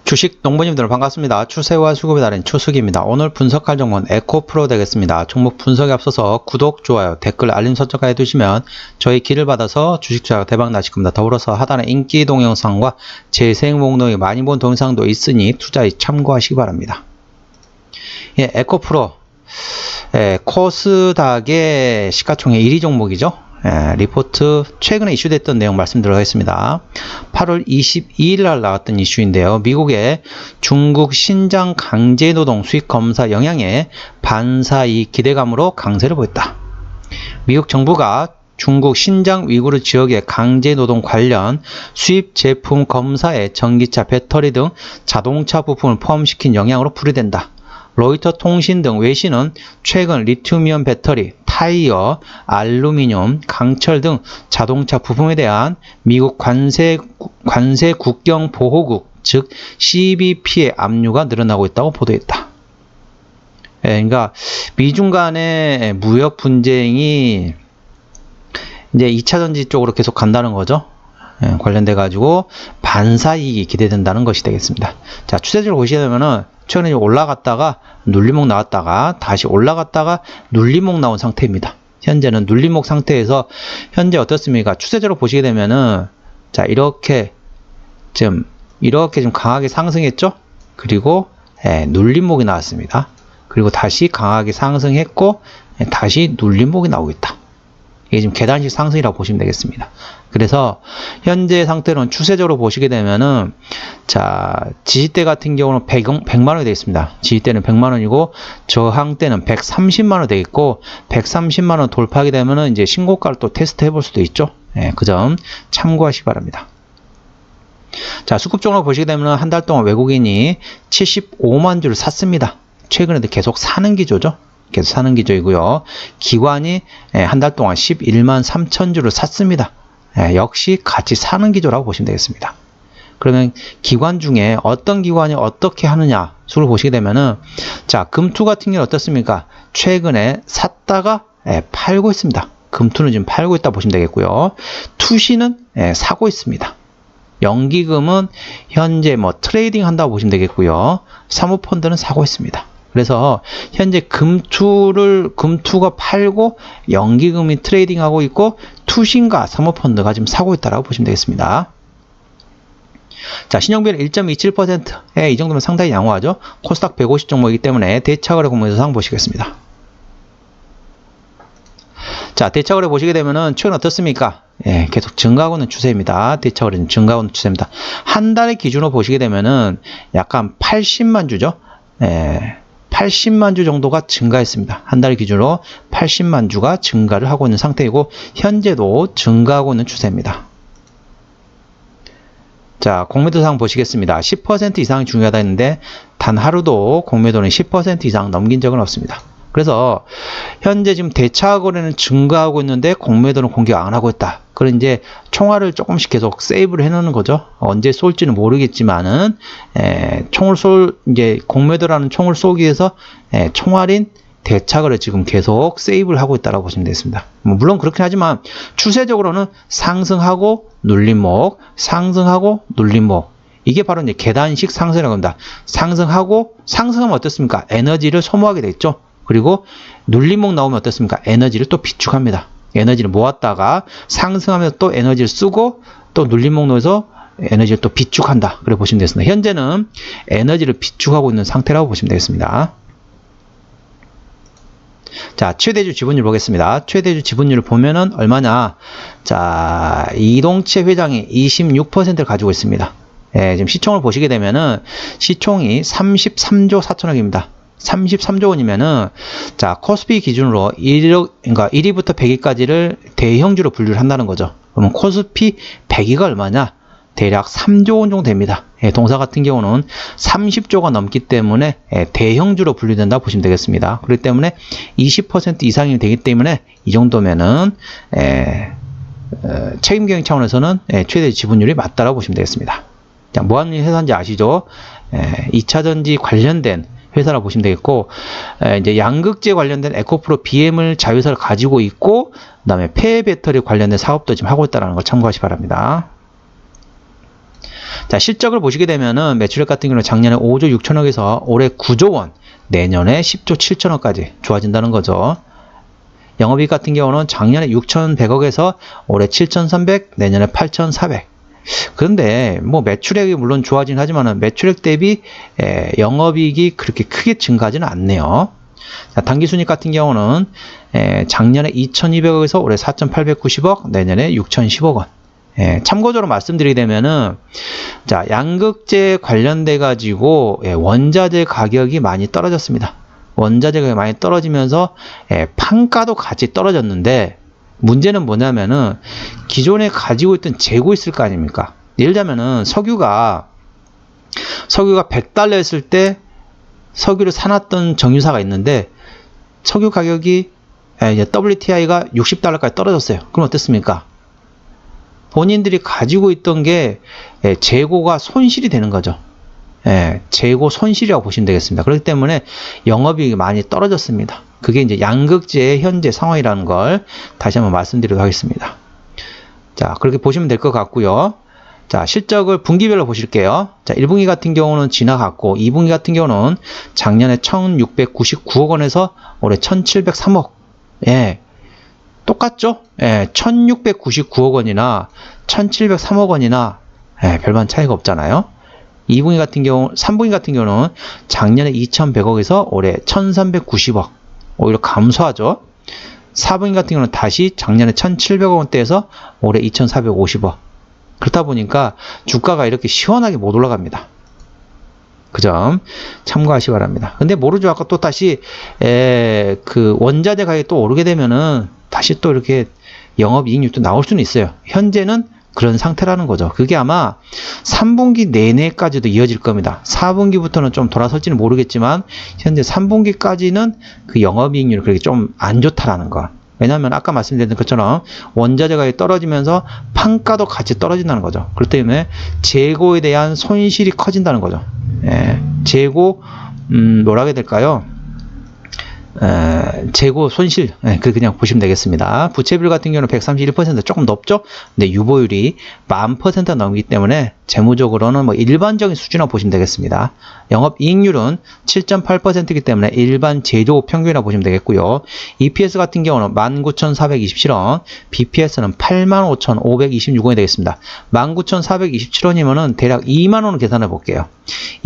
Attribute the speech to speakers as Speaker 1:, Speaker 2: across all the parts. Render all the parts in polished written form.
Speaker 1: 주식 농부님들 반갑습니다. 추세와 수급의 달인 추수기입니다. 오늘 분석할 종목은 에코프로 되겠습니다. 종목 분석에 앞서서 구독, 좋아요, 댓글, 알림 설정까지 해두시면 저희 길을 받아서 주식 투자가 대박 나실 겁니다. 더불어서 하단에 인기 동영상과 재생 목록에 많이 본 동영상도 있으니 투자에 참고하시기 바랍니다. 예, 에코프로 코스닥의 시가총액 1위 종목이죠. 리포트 최근에 이슈됐던 내용 말씀드리겠습니다. 8월 22일 날 나왔던 이슈인데요. 미국의 중국 신장 강제노동 수입 검사 영향에 반사이익 기대감으로 강세를 보였다. 미국 정부가 중국 신장 위구르 지역의 강제노동 관련 수입 제품 검사에 전기차, 배터리 등 자동차 부품을 포함시킨 영향으로 풀이된다. 로이터 통신 등 외신은 최근 리튬이온 배터리, 타이어, 알루미늄, 강철 등 자동차 부품에 대한 미국 관세 국경 보호국, 즉 CBP의 압류가 늘어나고 있다고 보도했다. 그러니까 미중 간의 무역 분쟁이 이제 2차 전지 쪽으로 계속 간다는 거죠. 관련돼 가지고 반사이익이 기대된다는 것이 되겠습니다. 자, 추세적으로 보시게 되면은 최근에 올라갔다가 눌림목 나왔다가 다시 올라갔다가 눌림목 나온 상태입니다. 현재는 눌림목 상태에서 현재 어떻습니까? 추세적으로 보시게 되면은 자, 이렇게 좀 강하게 상승했죠? 그리고 눌림목이 나왔습니다. 그리고 다시 강하게 상승했고 다시 눌림목이 나오고 있다. 이게 지금 계단식 상승이라고 보시면 되겠습니다. 그래서 현재 상태로는 추세적으로 보시게 되면은 자, 지지대 같은 경우는 100만 원이 되어 있습니다. 지지대는 100만 원이고 저항대는 130만 원 되겠고 130만 원 돌파하게 되면은 이제 신고가를 또 테스트 해볼 수도 있죠. 그 점 참고하시기 바랍니다. 자, 수급적으로 보시게 되면 한 달 동안 외국인이 75만 주를 샀습니다. 최근에도 계속 사는 기조죠. 계속 사는 기조이고요. 기관이 한 달 동안 11만 3천 주를 샀습니다. 역시 같이 사는 기조라고 보시면 되겠습니다. 그러면 기관 중에 어떤 기관이 어떻게 하느냐 수를 보시게 되면은 자, 금투 같은 경우는 어떻습니까? 최근에 샀다가 팔고 있습니다. 금투는 지금 팔고 있다 보시면 되겠고요. 투시는 사고 있습니다. 연기금은 현재 트레이딩 한다고 보시면 되겠고요. 사모펀드는 사고 있습니다. 그래서 현재 금투가 팔고 연기금이 트레이딩하고 있고 투신과 사모펀드가 지금 사고 있다라고 보시면 되겠습니다. 자, 신용비율 1.27%. 이 정도면 상당히 양호하죠. 코스닥 150 종목이기 때문에 대차거래 공모에서 상황 보시겠습니다. 자, 대차거래 보시게 되면은 최근 어떻습니까? 계속 증가하고 있는 추세입니다. 대차거래는 증가하고 있는 추세입니다. 한 달의 기준으로 보시게 되면은 약간 80만 주죠. 80만 주 정도가 증가했습니다. 한 달 기준으로 80만 주가 증가를 하고 있는 상태이고 현재도 증가하고 있는 추세입니다. 자, 공매도 상황 보시겠습니다. 10% 이상이 중요하다 했는데 단 하루도 공매도는 10% 이상 넘긴 적은 없습니다. 그래서 현재 지금 대차 거래는 증가하고 있는데 공매도는 공개 안 하고 있다. 그런 이제 총알을 조금씩 계속 세이브를 해놓는 거죠. 언제 쏠지는 모르겠지만은 이제 공매도라는 총을 쏘기 위해서 총알인 대차거래 지금 계속 세이브를 하고 있다라고 보시면 되겠습니다. 물론 그렇긴 하지만 추세적으로는 상승하고 눌림목, 상승하고 눌림목. 이게 바로 이제 계단식 상승이라고 합니다. 상승하면 어떻습니까? 에너지를 소모하게 됐죠. 그리고 눌림목 나오면 어떻습니까? 에너지를 또 비축합니다. 에너지를 모았다가 상승하면서 또 에너지를 쓰고 또 눌림목 놓아서 에너지를 또 비축한다. 그래 보시면 되겠습니다. 현재는 에너지를 비축하고 있는 상태라고 보시면 되겠습니다. 자, 최대주 지분율 보겠습니다. 최대주 지분율을 보면은 얼마냐? 자, 이동채 회장이 26%를 가지고 있습니다. 지금 시총을 보시게 되면은 시총이 33조 4천억입니다. 33조 원이면은 자, 코스피 기준으로 1위부터 100위까지를 대형주로 분류를 한다는 거죠. 그러면 코스피 100위가 얼마냐? 대략 3조 원 정도 됩니다. 동사 같은 경우는 30조가 넘기 때문에 대형주로 분류된다 보시면 되겠습니다. 그렇기 때문에 20% 이상이 되기 때문에 이 정도면은 책임 경영 차원에서는 최대 지분율이 맞다라고 보시면 되겠습니다. 자, 뭐하는 회사인지 아시죠? 2차 전지 관련된 회사라고 보시면 되겠고, 이제 양극재 관련된 에코프로 BM을 자회사를 가지고 있고, 그 다음에 폐 배터리 관련된 사업도 지금 하고 있다는 걸 참고하시기 바랍니다. 자, 실적을 보시게 되면은 매출액 같은 경우는 작년에 5조 6천억에서 올해 9조 원, 내년에 10조 7천억까지 좋아진다는 거죠. 영업이익 같은 경우는 작년에 6,100억에서 올해 7,300, 내년에 8,400. 그런데 뭐 매출액이 물론 좋아지긴 하지만은 매출액 대비 영업이익이 그렇게 크게 증가하지는 않네요. 자, 당기순이익 같은 경우는 작년에 2,200억에서 올해 4,890억, 내년에 6,010억 원. 참고적으로 말씀드리게 되면은, 자, 양극재 관련돼 가지고 원자재 가격이 많이 떨어졌습니다. 원자재 가격이 많이 떨어지면서 판가도 같이 떨어졌는데, 문제는 뭐냐면은 기존에 가지고 있던 재고 있을 거 아닙니까? 예를 들자면은 석유가 100달러 했을 때 석유를 사놨던 정유사가 있는데 석유 가격이 이제 WTI가 60달러까지 떨어졌어요. 그럼 어땠습니까? 본인들이 가지고 있던 게 재고가 손실이 되는 거죠. 재고 손실이라고 보시면 되겠습니다. 그렇기 때문에 영업이익이 많이 떨어졌습니다. 그게 이제 양극재의 현재 상황이라는 걸 다시 한번 말씀드리도록 하겠습니다. 자, 그렇게 보시면 될 것 같고요. 자, 실적을 분기별로 보실게요. 자, 1분기 같은 경우는 지나갔고 2분기 같은 경우는 작년에 1,699억 원에서 올해 1,703억. 똑같죠? 1,699억 원이나 1,703억 원이나 별반 차이가 없잖아요. 2분기 같은 경우, 3분기 같은 경우는 작년에 2,100억에서 올해 1,390억. 오히려 감소하죠. 4분기 같은 경우는 다시 작년에 1,700억 원대에서 올해 2,450억. 그렇다 보니까 주가가 이렇게 시원하게 못 올라갑니다. 그 점 참고하시기 바랍니다. 근데 모르죠. 아까 또 다시 그 원자재 가격이 또 오르게 되면은 다시 또 이렇게 영업이익률도 나올 수는 있어요. 현재는 그런 상태라는 거죠. 그게 아마 3분기 내내까지도 이어질 겁니다. 4분기부터는 좀 돌아설지는 모르겠지만 현재 3분기까지는 그 영업이익률이 그렇게 좀 안 좋다라는 거. 왜냐하면 아까 말씀드린 것처럼 원자재 가격이 떨어지면서 판가도 같이 떨어진다는 거죠. 그렇기 때문에 재고에 대한 손실이 커진다는 거죠. 재고 뭐라 해야 될까요? 재고 손실, 그냥 보시면 되겠습니다. 부채비율 같은 경우는 131% 조금 높죠? 근데 유보율이 10,000% 넘기 때문에 재무적으로는 뭐 일반적인 수준이라고 보시면 되겠습니다. 영업이익률은 7.8%이기 때문에 일반 제조업 평균이라고 보시면 되겠고요. EPS 같은 경우는 19,427원, BPS는 85,526원이 되겠습니다. 19,427원이면은 대략 2만원을 계산해 볼게요.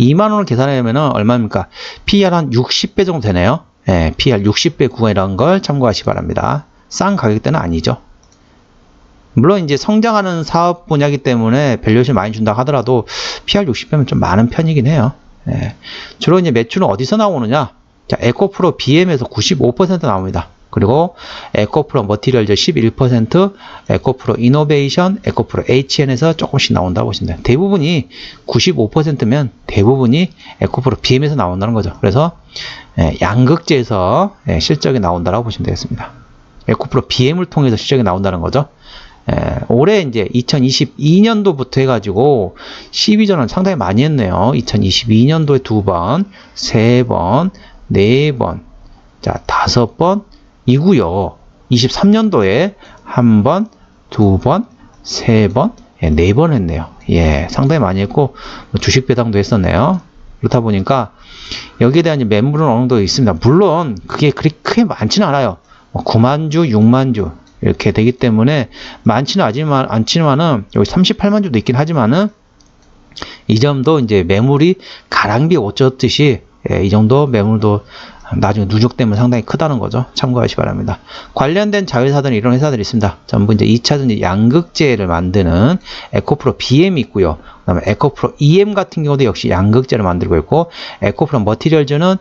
Speaker 1: 2만원을 계산하면은 얼마입니까? PR 한 60배 정도 되네요. PR 60배 구간이라는 걸 참고하시기 바랍니다. 싼 가격대는 아니죠. 물론 이제 성장하는 사업 분야이기 때문에 밸류에이션 많이 준다 하더라도 PR 60배면 좀 많은 편이긴 해요. 주로 이제 매출은 어디서 나오느냐? 자, 에코프로 BM에서 95% 나옵니다. 그리고 에코프로 머티리얼즈 11%, 에코프로 이노베이션, 에코프로 HN에서 조금씩 나온다고 보시면 돼요. 대부분이 95%면 대부분이 에코프로 BM에서 나온다는 거죠. 그래서 양극재에서 실적이 나온다고 보시면 되겠습니다. 에코프로 BM을 통해서 실적이 나온다는 거죠. 올해 이제 2022년도부터 해가지고 12전을 상당히 많이 했네요. 2022년도에 2번, 3번, 4번, 자, 5번, 이고요. 23년도에 1번, 2번, 3번, 4번 했네요. 상당히 많이 했고 주식 배당도 했었네요. 그렇다 보니까 여기에 대한 매물은 어느 정도 있습니다. 물론 그게 그렇게 크게 많지는 않아요. 9만 주, 6만 주 이렇게 되기 때문에 많지는 않지만은 여기 38만 주도 있긴 하지만은 이 점도 이제 매물이 가랑비에 옷 젖듯이 이 정도 매물도 나중에 누적되면 상당히 크다는 거죠. 참고하시기 바랍니다. 관련된 자회사들은 이런 회사들이 있습니다. 전부 이제 2차전지 양극재를 만드는 에코프로 BM이 있고요. 그 다음에 에코프로 EM 같은 경우도 역시 양극재를 만들고 있고, 에코프로 머티리얼즈는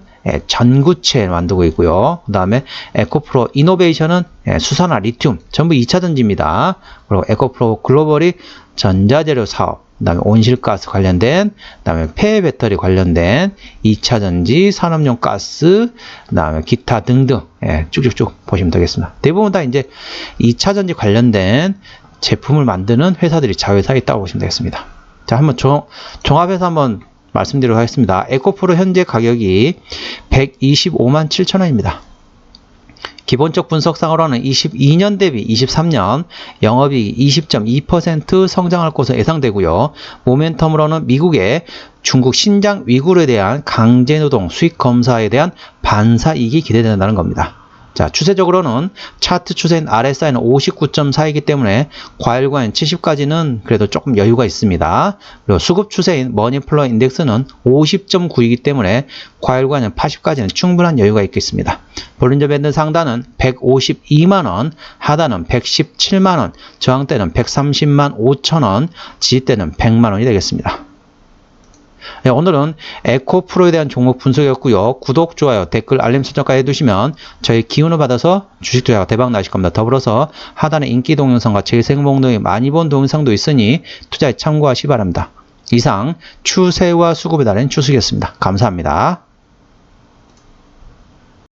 Speaker 1: 전구체를 만들고 있고요. 그 다음에 에코프로 이노베이션은 수산화 리튬, 전부 2차전지입니다. 그리고 에코프로 글로벌이 전자재료 사업, 그 다음에 온실가스 관련된, 그 다음에 폐 배터리 관련된 2차전지, 산업용 가스, 그 다음에 기타 등등, 쭉쭉쭉 보시면 되겠습니다. 대부분 다 이제 2차전지 관련된 제품을 만드는 회사들이 자회사에 있다고 보시면 되겠습니다. 자, 한번 종합해서 한번 말씀드리도록 하겠습니다. 에코프로 현재 가격이 125만 7천원입니다. 기본적 분석상으로는 22년 대비 23년 영업이익이 20.2% 성장할 것으로 예상되고요. 모멘텀으로는 미국의 중국 신장 위구르에 대한 강제노동 수익 검사에 대한 반사이익이 기대된다는 겁니다. 자, 추세적으로는 차트 추세인 RSI는 59.4이기 때문에 과일과는 70까지는 그래도 조금 여유가 있습니다. 그리고 수급 추세인 머니플러 인덱스는 50.9이기 때문에 과일과는 80까지는 충분한 여유가 있겠습니다. 볼린저 밴드 상단은 152만원, 하단은 117만원, 저항대는 130만 5천원, 지지대는 100만원이 되겠습니다. 네, 오늘은 에코프로에 대한 종목 분석이었고요. 구독, 좋아요, 댓글, 알림 설정까지 해두시면 저희 기운을 받아서 주식 투자가 대박 나실 겁니다. 더불어서 하단에 인기 동영상과 재생목 등의 많이 본 동영상도 있으니 투자에 참고하시기 바랍니다. 이상 추세와 수급에 달인 추석이었습니다. 감사합니다.